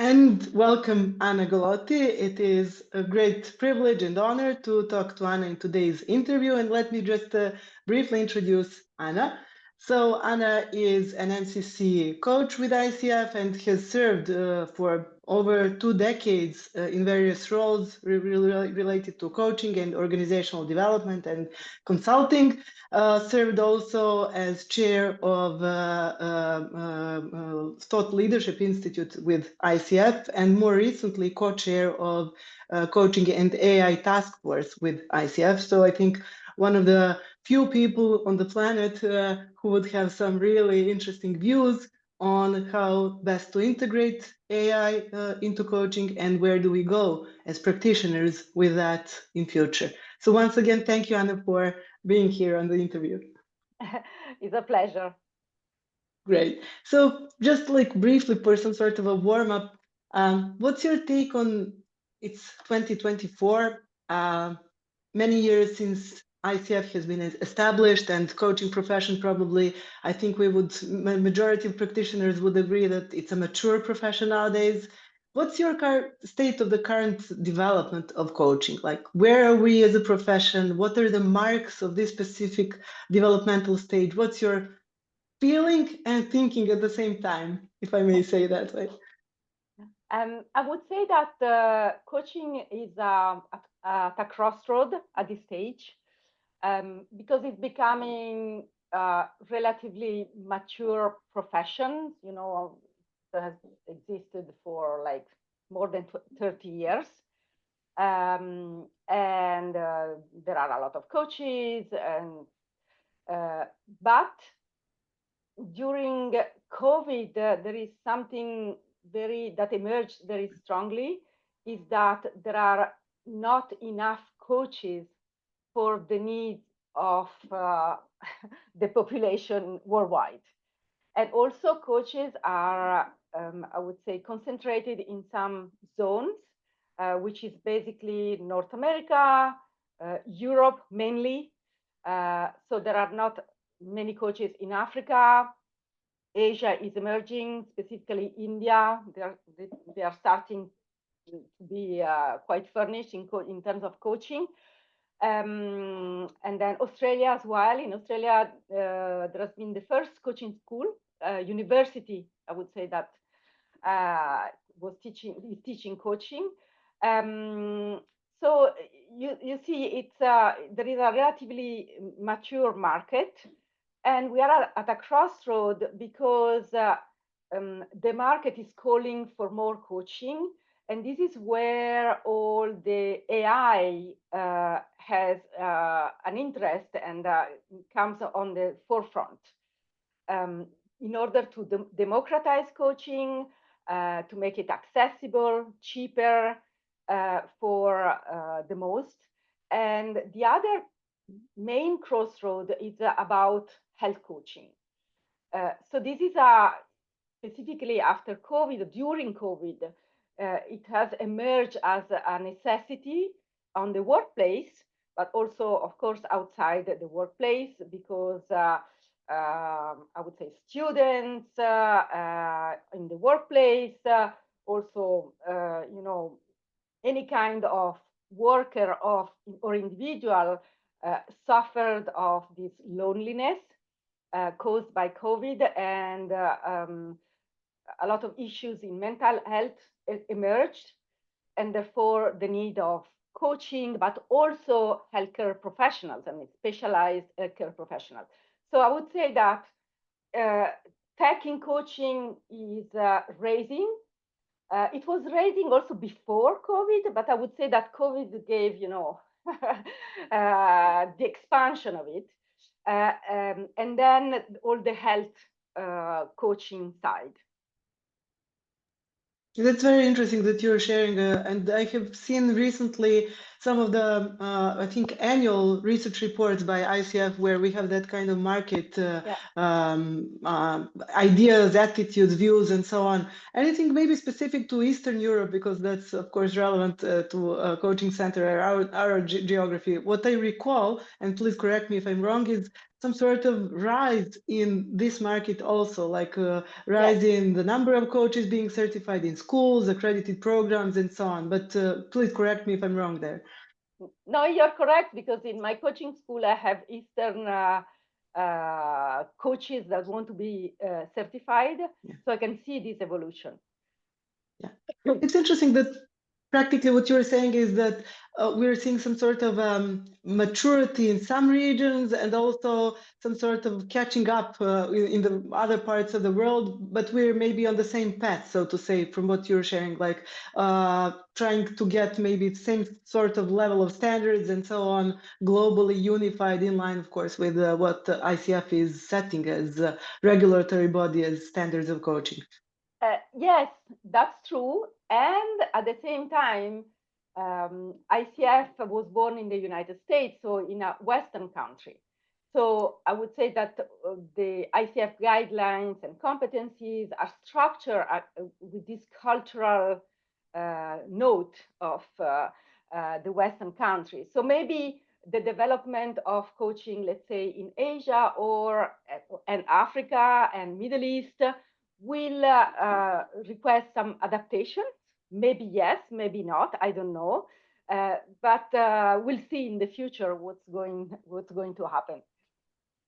And welcome, Anna Gallotti. It is a great privilege and honor to talk to Anna in today's interview. And let me just briefly introduce Anna. So Anna is an NCC coach with ICF and has served for over 2 decades in various roles related to coaching and organizational development and consulting. Served also as chair of Thought Leadership Institute with ICF, and more recently co-chair of Coaching and AI Task Force with ICF. So I think one of the few people on the planet who would have some really interesting views on how best to integrate AI into coaching and where do we go as practitioners with that in future. So once again, thank you, Anna, for being here on the interview. It's a pleasure. Great. So just like briefly for some sort of a warm up, what's your take on it's 2024, many years since ICF has been established and coaching profession probably, I think we would, majority of practitioners would agree that it's a mature profession nowadays. What's your state of the current development of coaching? Like, where are we as a profession? What are the marks of this specific developmental stage? What's your feeling and thinking at the same time, if I may say that way? I would say that coaching is at a crossroad at this stage because it's becoming a relatively mature profession. You know, that has existed for like more than 30 years. And there are a lot of coaches, but during COVID, there is something that emerged very strongly, is that there are not enough coaches for the needs of the population worldwide. And also coaches are, I would say, concentrated in some zones, which is basically North America, Europe mainly. So there are not many coaches in Africa. Asia is emerging, specifically India. They are starting to be quite furnished in terms of coaching. And then Australia as well. In Australia, there has been the first coaching school, university, I would say, that is teaching coaching. So you see, there is a relatively mature market, and we are at a crossroad because the market is calling for more coaching. And this is where all the AI has an interest and comes on the forefront. In order to democratize coaching, to make it accessible, cheaper for the most. And the other main crossroad is about health coaching. So this is specifically after COVID, during COVID, it has emerged as a necessity on the workplace, but also, of course, outside the workplace, because I would say students in the workplace, also, you know, any kind of worker or individual suffered of this loneliness caused by COVID, and a lot of issues in mental health emerged, and therefore the need of coaching, but also healthcare professionals, I mean, specialized healthcare professionals. So I would say that tech in coaching is raising. It was raising also before COVID, but I would say that COVID gave, you know, the expansion of it. And then all the health coaching side. That's very interesting that you're sharing, and I have seen recently some of the, I think, annual research reports by ICF where we have that kind of market ideas, attitudes, views, and so on. Anything maybe specific to Eastern Europe, because that's, of course, relevant to a coaching center or our geography. What I recall, and please correct me if I'm wrong, is some sort of rise in this market also, like a rise in the number of coaches being certified in schools, accredited programs, and so on. But please correct me if I'm wrong there. No, you're correct, because in my coaching school, I have Eastern coaches that want to be certified. Yeah. So I can see this evolution. Yeah, it's interesting that practically what you're saying is that we're seeing some sort of maturity in some regions and also some sort of catching up in the other parts of the world, but we're maybe on the same path, so to say, from what you're sharing, like trying to get maybe the same sort of level of standards and so on, globally unified, in line, of course, with what ICF is setting as a regulatory body as standards of coaching. Yes, that's true. And at the same time, ICF was born in the United States, so in a Western country. So I would say that the ICF guidelines and competencies are structured with this cultural note of the Western countries. So maybe the development of coaching, let's say in Asia or and Africa and Middle East, will request some adaptations. Maybe yes, maybe not. I don't know, but we'll see in the future what's going to happen.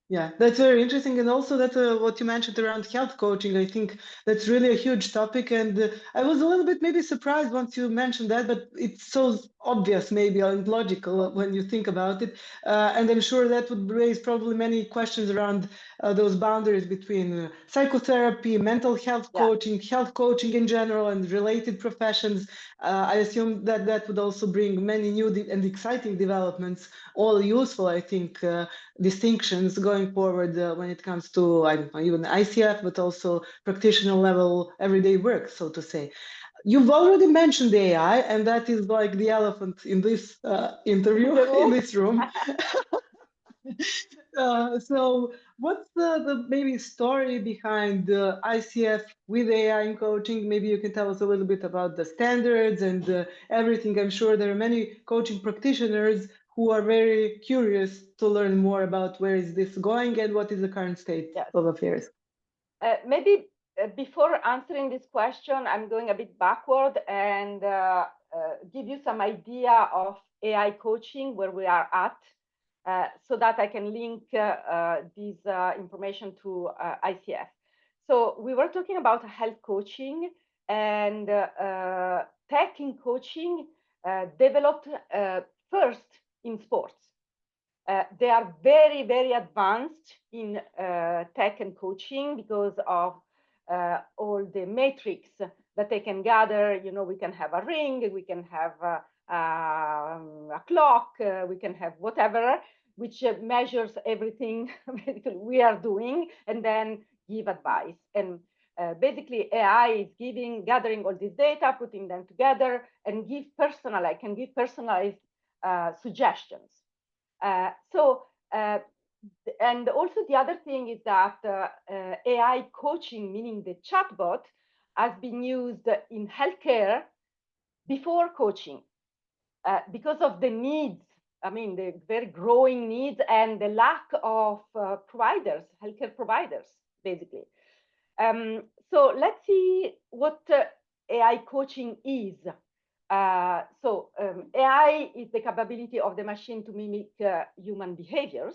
Yeah, that's very interesting. And also that what you mentioned around health coaching, I think that's really a huge topic. And I was a little bit maybe surprised once you mentioned that, but it's so obvious maybe and logical when you think about it. And I'm sure that would raise probably many questions around those boundaries between psychotherapy, mental health coaching in general, and related professions. I assume that that would also bring many new and exciting developments, all useful, I think, distinctions going forward when it comes to, I don't know, even ICF, but also practitioner level everyday work, so to say. You've already mentioned AI, and that is like the elephant in this interview, in this room. So what's the maybe story behind the ICF with AI in coaching? Maybe you can tell us a little bit about the standards and everything. I'm sure there are many coaching practitioners who are very curious to learn more about where is this going and what is the current state of affairs. Maybe before answering this question, I'm going a bit backward and give you some idea of AI coaching, where we are at, so that I can link this information to ICF. So we were talking about health coaching, and tech in coaching developed first in sports. They are very, very advanced in tech and coaching because of all the metrics that they can gather. You know, we can have a ring, we can have a clock, we can have whatever, which measures everything we are doing, and then give advice. And basically, AI is gathering all this data, putting them together, and I can give personalized suggestions. And also the other thing is that AI coaching, meaning the chatbot, has been used in healthcare before coaching because of the needs. I mean, the very growing needs and the lack of providers, healthcare providers, basically. So let's see what AI coaching is. AI is the capability of the machine to mimic human behaviors.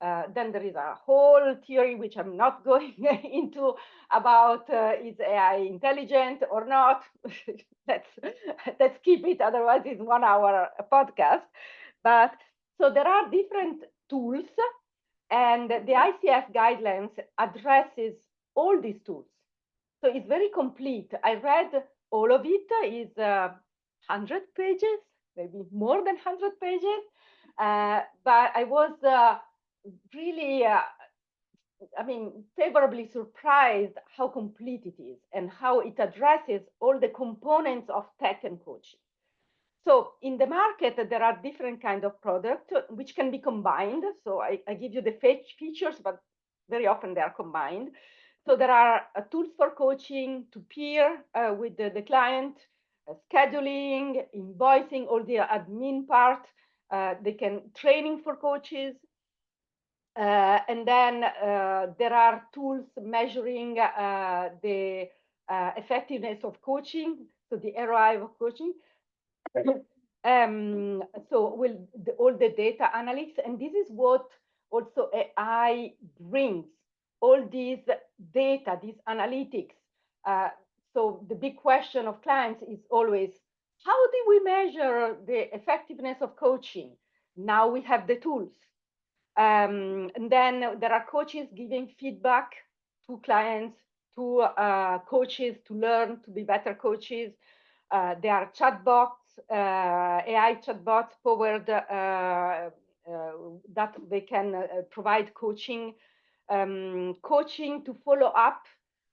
Then there is a whole theory, which I'm not going into, about is AI intelligent or not. let's keep it, otherwise it's 1 hour podcast. But so there are different tools, and the ICF guidelines addresses all these tools. So it's very complete. I read all of it. Is 100 pages, maybe more than 100 pages. But I was really, favorably surprised how complete it is and how it addresses all the components of tech and coaching. So in the market, there are different kinds of products which can be combined. So I give you the features, but very often they are combined. So there are tools for coaching to peer with the client, scheduling, invoicing, all the admin part. They can training for coaches. And then there are tools measuring the effectiveness of coaching, so the ROI of coaching. So all the data analytics, and this is what also AI brings, all these data, these analytics. So the big question of clients is always, how do we measure the effectiveness of coaching? Now we have the tools. And then there are coaches giving feedback to clients, to coaches to learn to be better coaches. There are chatbots, AI chatbots powered that they can provide coaching, coaching to follow up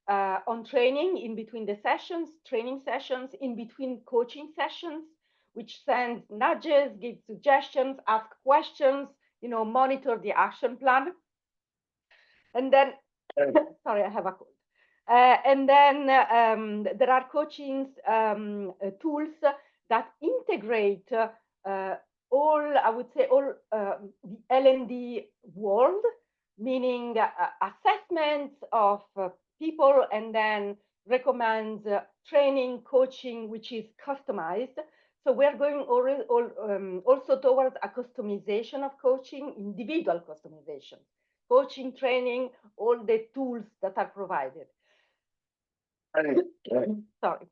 on training in between the sessions, training sessions, in between coaching sessions, which sends nudges, gives suggestions, ask questions, monitor the action plan. And then, sorry, I have a cold. And then there are coaching tools that integrate all, I would say, all the L&D world, meaning assessments of people, and then recommends training, coaching, which is customized. So we're going also towards a customization of coaching, individual customization, coaching, training, all the tools that are provided. Sorry.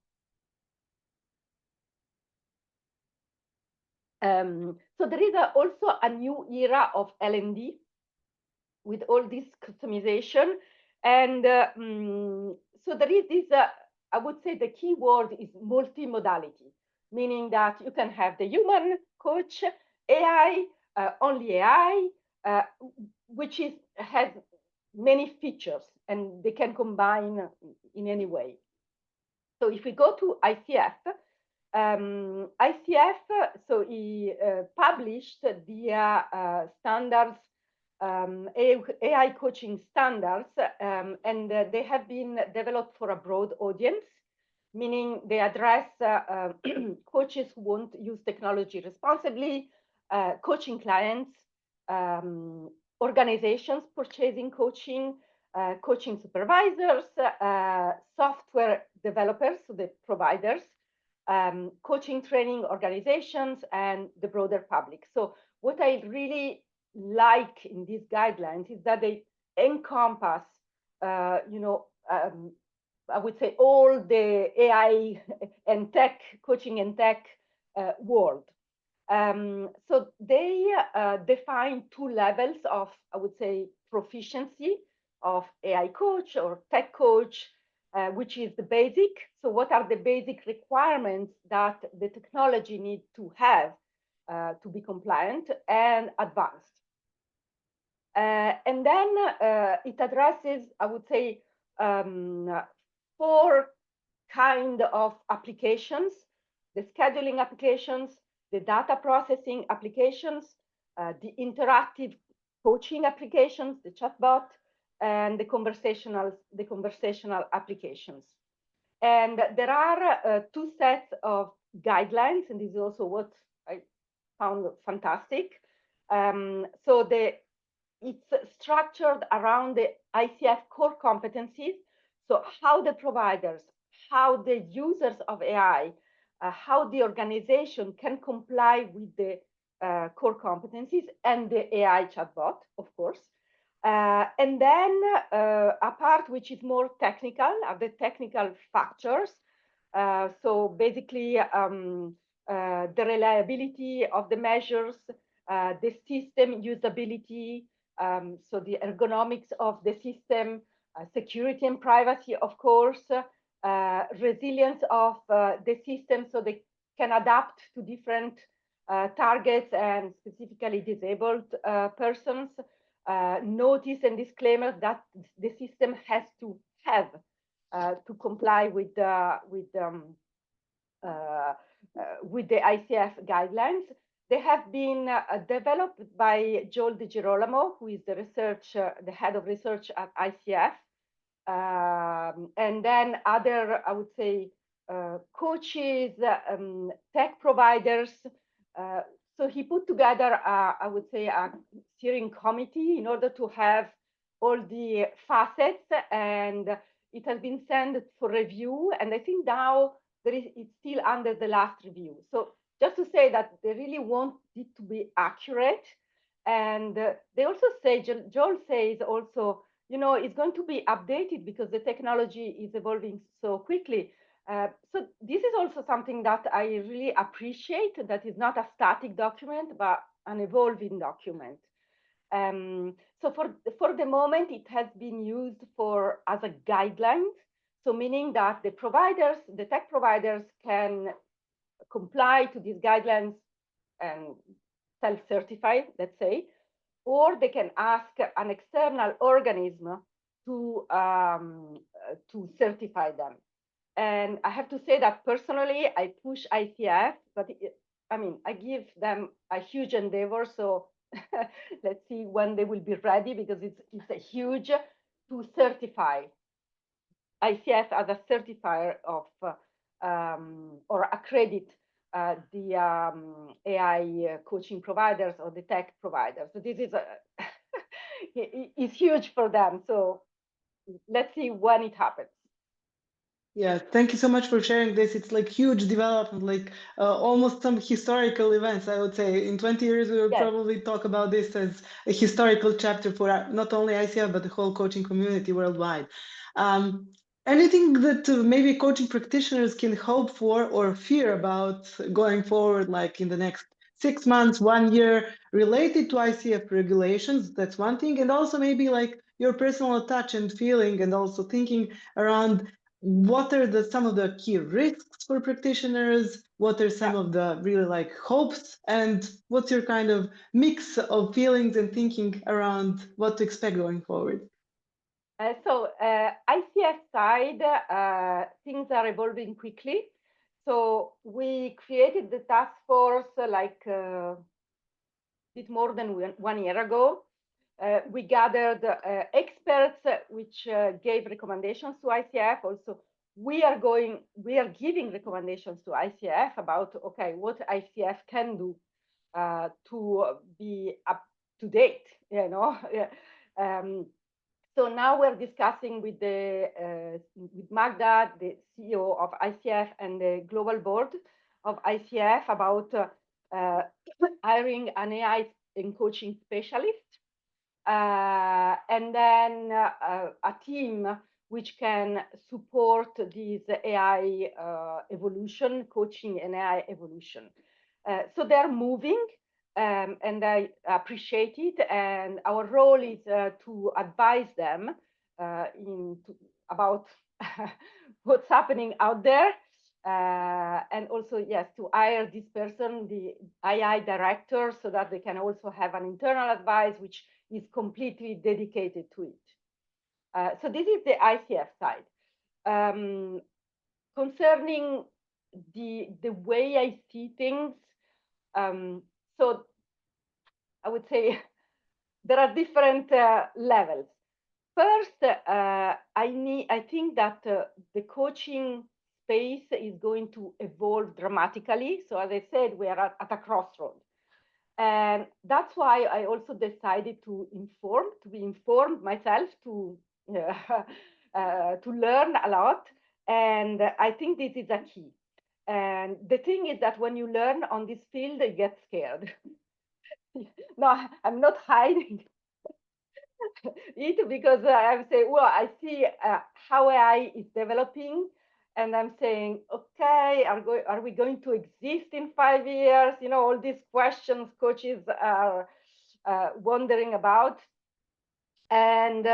So there is also a new era of L&D with all this customization. And so there is this, I would say the key word is multimodality, meaning that you can have the human coach, AI, only AI, which has many features, and they can combine in any way. So if we go to ICF, so he published the standards, AI coaching standards, and they have been developed for a broad audience, meaning they address coaches who want to use technology responsibly, coaching clients, organizations purchasing coaching, coaching supervisors, software developers, so the providers, coaching training organizations, and the broader public. So what I really like in these guidelines is that they encompass, I would say, all the AI and tech, coaching and tech world. So they define two levels of, I would say, proficiency of AI coach or tech coach, which is the basic. So what are the basic requirements that the technology needs to have to be compliant, and advanced? And then it addresses, I would say, 4 kind of applications: the scheduling applications, the data processing applications, the interactive coaching applications, the chatbot, and the conversational applications. And there are 2 sets of guidelines, and this is also what I found fantastic. So it's structured around the ICF core competencies. So how the providers, how the users of AI, how the organization can comply with the core competencies and the AI chatbot, of course. And then a part which is more technical are the technical factors. So basically the reliability of the measures, the system usability, so the ergonomics of the system, security and privacy, of course, resilience of the system so they can adapt to different targets and specifically disabled persons, notice and disclaimer that the system has to have to comply with the ICF guidelines. They have been developed by Joel DiGirolamo, who is the head of research at ICF. And then other, I would say, coaches, tech providers. So he put together, I would say, a steering committee in order to have all the facets, and it has been sent for review. And I think now it's still under the last review. So just to say that they really want it to be accurate. And they also say, Joel says also, it's going to be updated because the technology is evolving so quickly. So this is also something that I really appreciate, that is not a static document, but an evolving document. So for the moment, it has been used as a guideline. So meaning that the tech providers can comply to these guidelines and self-certify, let's say, or they can ask an external organism to certify them. And I have to say that personally, I push ICF, but I give them a huge endeavor. So let's see when they will be ready, because it's a huge to certify ICF as a certifier of or accredit the AI coaching providers or the tech providers. So this is is huge for them. So let's see when it happens. Yeah, thank you so much for sharing this. It's like huge development, like almost some historical events, I would say. In 20 years, we will Yes. probably talk about this as a historical chapter for not only ICF, but the whole coaching community worldwide. Anything that maybe coaching practitioners can hope for or fear about going forward, like in the next 6 months, 1 year, related to ICF regulations? That's one thing. And also maybe like your personal touch and feeling, and also thinking around what are some of the key risks for practitioners? What are some of the really like hopes? And what's your kind of mix of feelings and thinking around what to expect going forward? ICF side, things are evolving quickly. So we created the task force like a bit more than 1 year ago. We gathered experts which gave recommendations to ICF. Also, we are giving recommendations to ICF about, okay, what ICF can do to be up to date, So now we're discussing with Magda, the CEO of ICF, and the global board of ICF about hiring an AI and coaching specialist, and then a team which can support this AI evolution, coaching and AI evolution. So they're moving, and I appreciate it. And our role is to advise them about what's happening out there. And also, yes, to hire this person, the AI director, so that they can also have an internal advice, which is completely dedicated to it. So this is the ICF side. Concerning the way I see things, so I would say there are different levels. First, I think that the coaching space is going to evolve dramatically. So as I said, we are at a crossroad. And that's why I also decided to be informed myself, to learn a lot. And I think this is a key. And the thing is that when you learn on this field, you get scared. No, I'm not hiding it, because I'm saying, well, I see how AI is developing, and I'm saying, okay, are we going to exist in 5 years? All these questions coaches are wondering about. And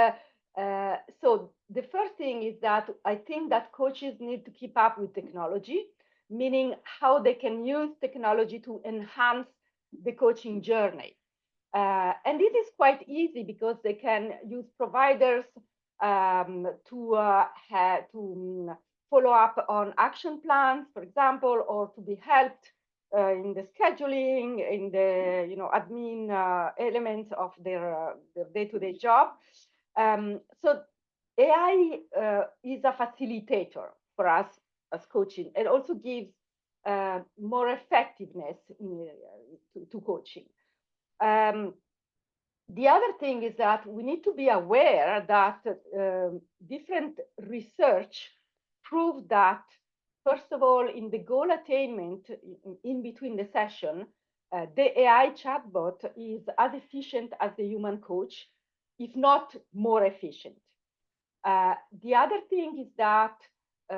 so the first thing is that I think that coaches need to keep up with technology, meaning how they can use technology to enhance the coaching journey. And this is quite easy because they can use providers to follow up on action plans, for example, or to be helped in the scheduling, in the admin elements of their day-to-day job. So AI is a facilitator for us as coaching. It also gives more effectiveness to coaching. The other thing is that we need to be aware that different research proved that, first of all, in the goal attainment in between the session, the AI chatbot is as efficient as the human coach, if not more efficient. The other thing is that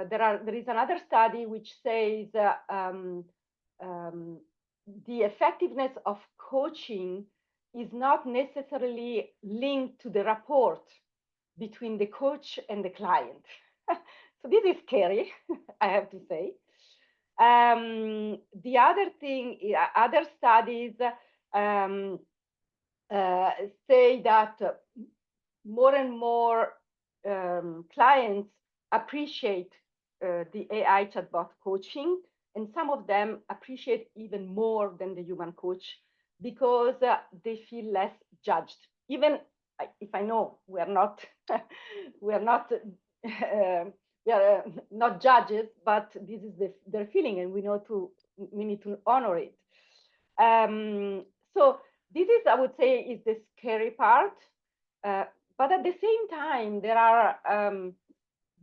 there is another study which says the effectiveness of coaching is not necessarily linked to the rapport between the coach and the client. So this is scary, I have to say. The other thing, other studies say that more and more clients appreciate the AI chatbot coaching, and some of them appreciate even more than the human coach because they feel less judged. Even if I know we are not we are not not judges, but this is their feeling, and we need to honor it. So this is, I would say, is the scary part. But at the same time, there are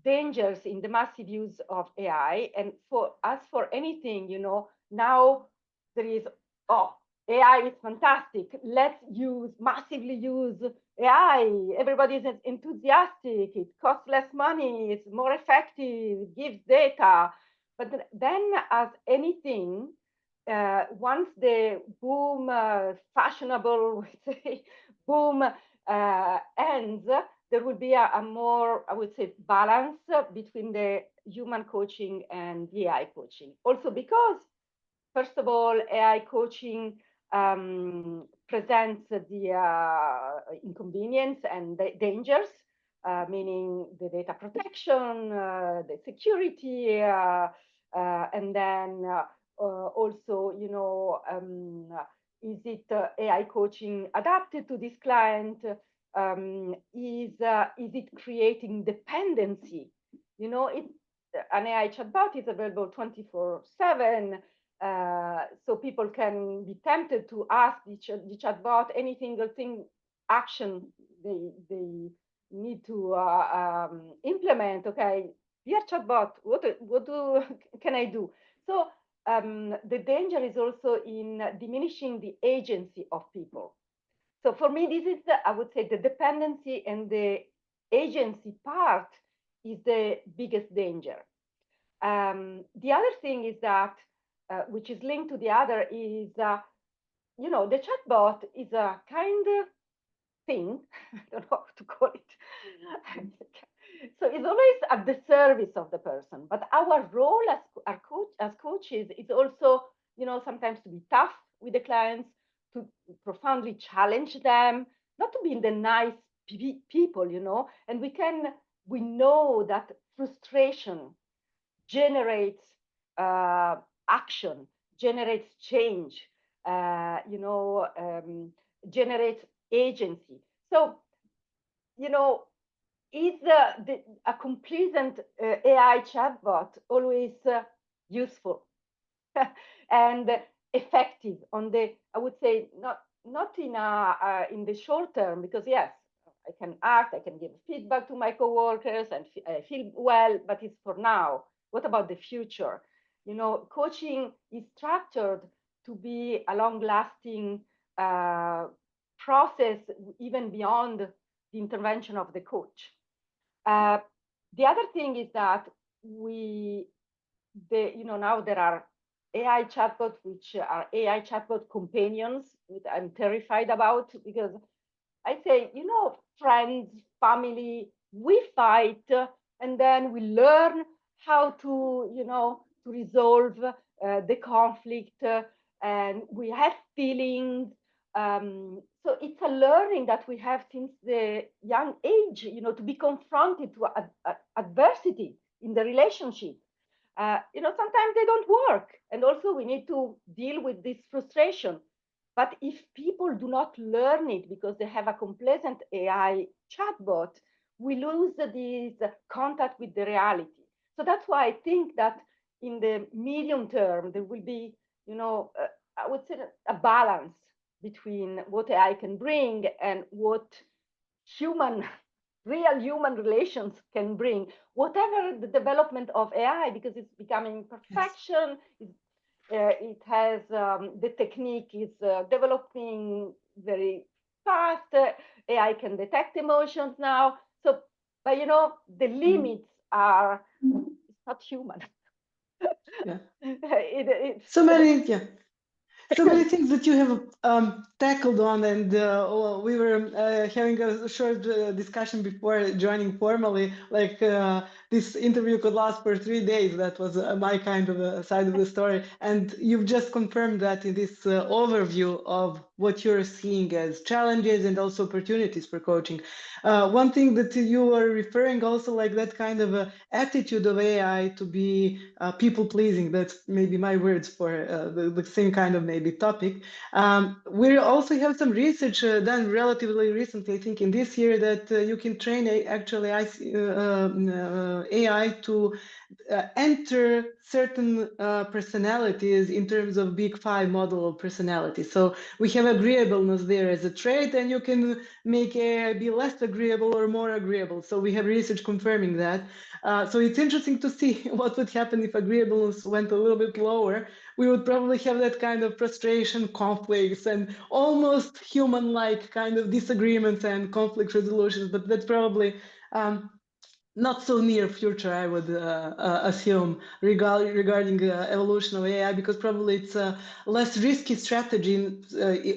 dangers in the massive use of AI. And as for anything, now there is, AI is fantastic. Let's massively use AI. Everybody is enthusiastic. It costs less money. It's more effective. It gives data. But then, as anything, once the boom, fashionable, say, boom ends, there will be a more, I would say, balance between the human coaching and the AI coaching. Also because, first of all, AI coaching presents the inconvenience and the dangers, meaning the data protection, the security, and then also, is it AI coaching adapted to this client? Is it creating dependency? An AI chatbot is available 24/7. So people can be tempted to ask the chatbot any single action they need to implement. Okay, dear chatbot, what can I do? So the danger is also in diminishing the agency of people. So for me, this is, I would say, the dependency and the agency part is the biggest danger. The other thing is that, which is linked to the other, is, the chatbot is a kind of thing, I don't know how to call it. So it's always at the service of the person. But our role as coaches is also, sometimes to be tough with the clients, to profoundly challenge them, not to be the nice people, and we know that frustration generates action, generates change, generates agency. So, is a complacent AI chatbot always useful and effective on I would say, not in the short term, because yes, I can act, I can give feedback to my coworkers, and I feel well, but it's for now. What about the future? Coaching is structured to be a long-lasting process, even beyond the intervention of the coach. The other thing is that now there are AI chatbots, which are AI chatbot companions, which I'm terrified about, because I say, friends, family, we fight, and then we learn how to, to resolve the conflict, and we have feelings. So it's a learning that we have since the young age, to be confronted to adversity in the relationship. Sometimes they don't work, and also we need to deal with this frustration. But if people do not learn it because they have a complacent AI chatbot, we lose this contact with the reality. So that's why I think that in the medium term, there will be, I would say a balance between what AI can bring and what human, real human relations can bring. Whatever the development of AI, because it's becoming Yes. perfection, it has the technique is developing very fast. AI can detect emotions now. So, but the limits are it's not human. Yeah. It's So many, yeah. So many things that you have tackled on, and we were having a short discussion before joining formally. Like this interview could last for 3 days. That was my kind of side of the story, and you've just confirmed that in this overview of what you're seeing as challenges and also opportunities for coaching. One thing that you are referring also, like that kind of attitude of AI to be people pleasing. That's maybe my words for the same kind of maybe topic. We also have some research done relatively recently, I think in this year, that you can train actually AI to enter certain personalities in terms of big five model of personality. So we have agreeableness there as a trait, and you can make AI be less agreeable or more agreeable. So we have research confirming that. So it's interesting to see what would happen if agreeableness went a little bit lower. We would probably have that kind of frustration, conflicts, and almost human-like kind of disagreements and conflict resolutions. But that's probably not so near future, I would assume, regarding evolution of AI, because probably it's a less risky strategy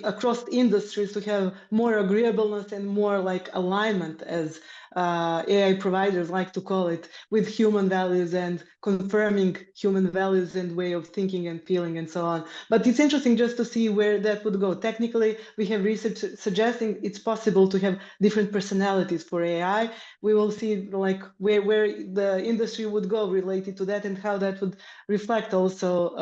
across industries to have more agreeableness and more like alignment, as AI providers like to call it, with human values and confirming human values and way of thinking and feeling and so on. But it's interesting just to see where that would go. Technically, we have research suggesting it's possible to have different personalities for AI. We will see like where the industry would go related to that and how that would reflect also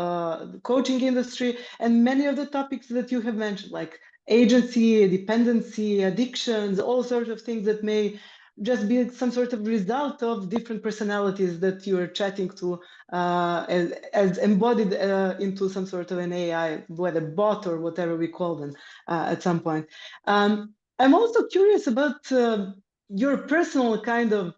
the coaching industry and many of the topics that you have mentioned, like agency, dependency, addictions, all sorts of things that may just be some sort of result of different personalities that you are chatting to as embodied into some sort of an AI, whether bot or whatever we call them at some point. I'm also curious about your personal kind of,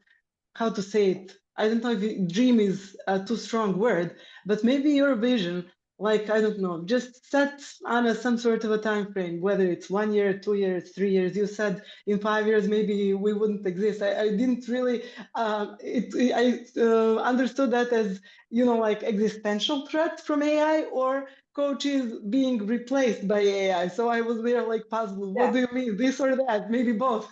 how to say it, I don't know if dream is a too strong word, but maybe your vision, like, I don't know, just set on some sort of a time frame, whether it's 1 year, 2 years, 3 years. You said in 5 years maybe we wouldn't exist. I didn't really I understood that as, like existential threat from AI or coaches being replaced by AI. So I was there like puzzled. What Yeah. do you mean, this or that? Maybe both.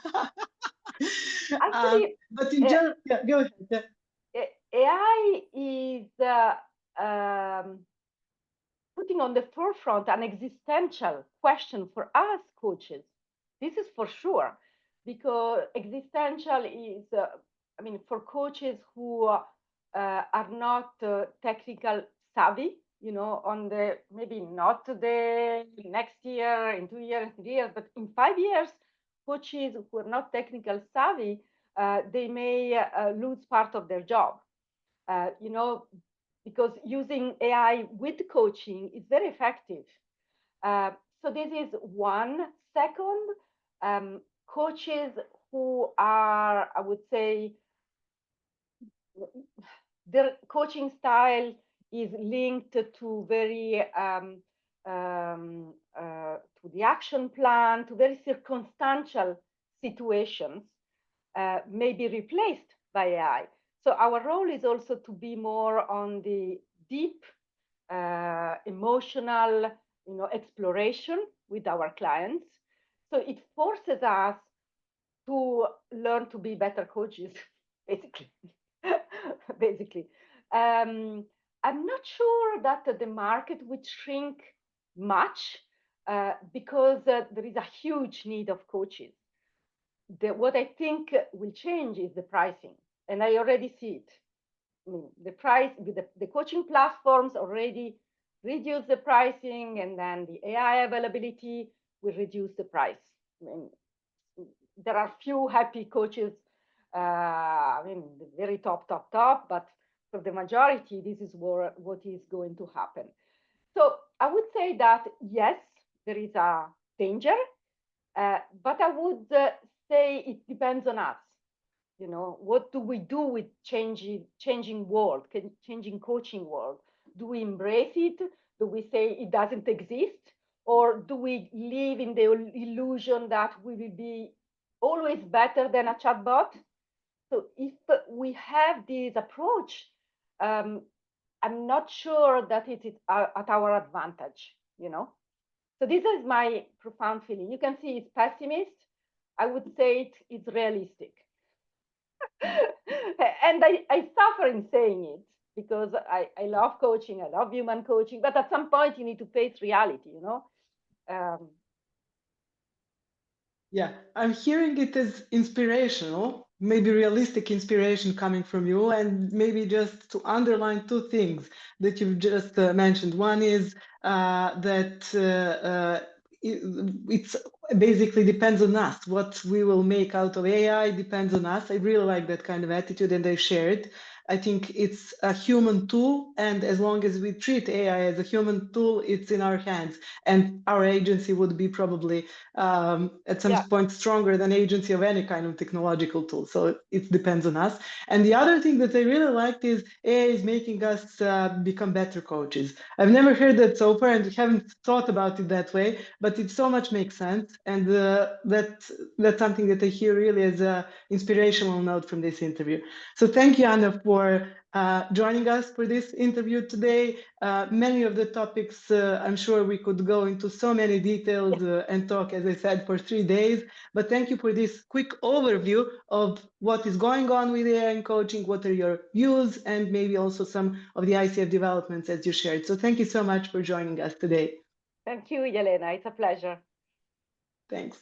Actually, But in general, yeah, go ahead. Yeah. AI is putting on the forefront an existential question for us coaches. This is for sure, because existential is, for coaches who are not technical savvy, on the maybe not the next year, in 2 years, 3 years, but in 5 years, coaches who are not technical savvy, they may lose part of their job. Because using AI with coaching is very effective. So this is one. Second, coaches who are, I would say, their coaching style is linked to very to the action plan, to very circumstantial situations, may be replaced by AI. So our role is also to be more on the deep emotional, exploration with our clients. So it forces us to learn to be better coaches, basically. Basically, I'm not sure that the market would shrink much because there is a huge need of coaches. What I think will change is the pricing, and I already see it. I mean, the price, the coaching platforms already reduce the pricing, and then the AI availability will reduce the price. I mean, there are few happy coaches, very top, but for the majority, this is what is going to happen. So I would say that yes, there is a danger, but I would say it depends on us. You know, what do we do with changing world, changing coaching world? Do we embrace it? Do we say it doesn't exist? Or do we live in the illusion that we will be always better than a chatbot? So if we have this approach, I'm not sure that it is at our advantage, you know? So this is my profound feeling. You can see it's pessimist. I would say it's realistic. And I suffer in saying it because I love coaching, I love human coaching, but at some point you need to face reality, you know? Yeah, I'm hearing it as inspirational, maybe realistic inspiration coming from you, and maybe just to underline two things that you've just mentioned. One is that it's basically depends on us. What we will make out of AI depends on us. I really like that kind of attitude, and I share it. I think it's a human tool, and as long as we treat AI as a human tool, it's in our hands. And our agency would be probably at some point stronger than agency of any kind of technological tool. So it depends on us. And the other thing that I really liked is AI is making us become better coaches. I've never heard that so far and haven't thought about it that way, but it so much makes sense. And that's something that I hear really as an inspirational note from this interview. So thank you, Anna, for joining us for this interview today. Many of the topics, I'm sure we could go into so many details and talk, as I said, for 3 days. But thank you for this quick overview of what is going on with AI and coaching, what are your views, and maybe also some of the ICF developments as you shared. So thank you so much for joining us today. Thank you, Yelena. It's a pleasure. Thanks.